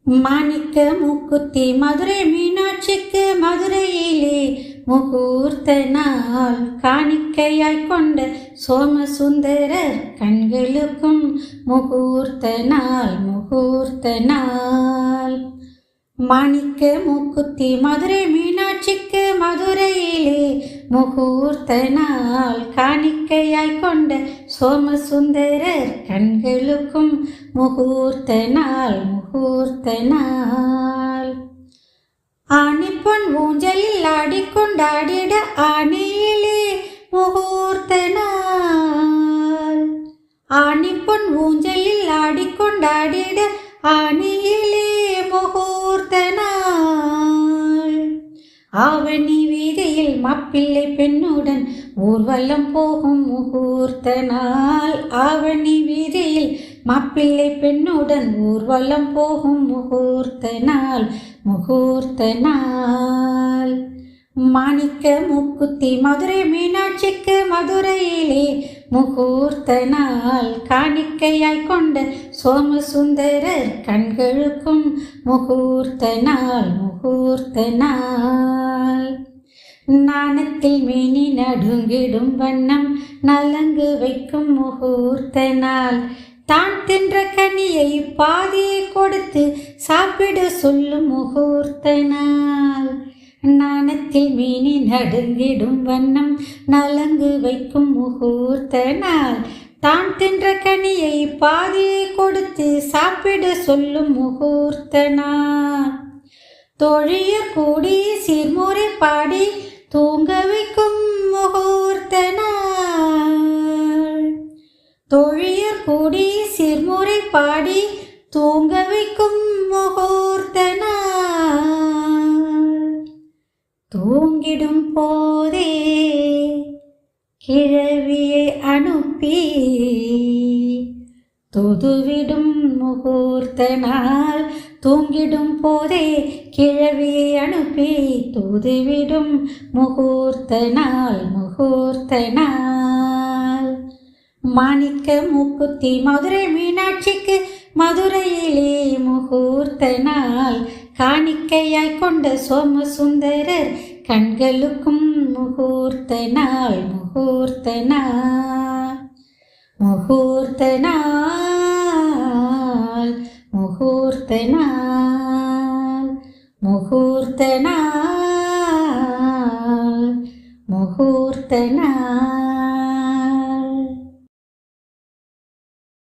மாணிக்க மூக்குத்தி மதுரை மீனாட்சிக்கு மதுரையிலே முகூர்த்த நாள் காணிக்கையாய் கொண்ட சோமசுந்தரர் கண்களுக்கும் முகூர்த்த நாள். மாணிக்க மூக்குத்தி மதுரை மீனாட்சிக்கு மதுரையிலே முகூர்த்த நாள் காணிக்கையாய் கொண்ட சோமசுந்தரர் கண்களுக்கும் முகூர்த்த நாள். ஆணிப்பொன் ஊஞ்சலில் ஆடிக்கொண்டாடிட ஆணையிலே முகூர்த்த நாள். ஆணிப்பொன் ஊஞ்சலில் ஆடிக்கொண்டாடிட ஆணையிலே முகூர்த்த நாள். ஆவணி வீதியில் மாப்பிள்ளை பெண்ணுடன் ஊர்வலம் போகும் முகூர்த்த நாள். ஆவணி வீதியில் மாப்பிள்ளை பெண்ணுடன் ஊர்வலம் போகும் முகூர்த்த நாள். மாணிக்க மூக்குத்தி மதுரை மீனாட்சிக்கு மதுரையிலே முகூர்த்த நாள் காணிக்கையாய் கொண்ட சோமசுந்தரர் கண்களுக்கும் முகூர்த்த நாள். நாணத்தில் மேனி நடுங்கிடும் வண்ணம் நலங்கு வைக்கும் முகூர்த்த நாள். தான் தின்ற கனியை பாதியை கொடுத்து சாப்பிட சொல்லும் முகூர்த்த நாள். நாணத்தில் மேனி நடுங்கிடும் வண்ணம் நலங்கு வைக்கும் முகூர்த்த நாள். தான் தின்ற கனியை பாதியை கொடுத்து சாப்பிட சொல்லும் முகூர்த்த நாள். தொழியர் கூடி சீர்முறை பாடி தூங்க வைக்கும் முகூர்த்த நாள். தொழியர் கூடி சீர்முறை பாடி தூங்க வைக்கும் முகூர்த்த நாள். தூங்கிடும் போதே கிழவியை அனுப்பி தொதுவிடும் முகூர்த்த நாள். தூங்கிடும் போதே கிழவியை அனுப்பி தொதுவிடும் முகூர்த்த நாள். மாணிக்க மூக்குத்தி மதுரை மீனாட்சிக்கு மதுரையிலே முகூர்த்த நாள் காணிக்கையாய் கொண்ட சோமசுந்தரர் கண்களுக்கும் முகூர்த்த நாள். முகூர்த்த நாள்.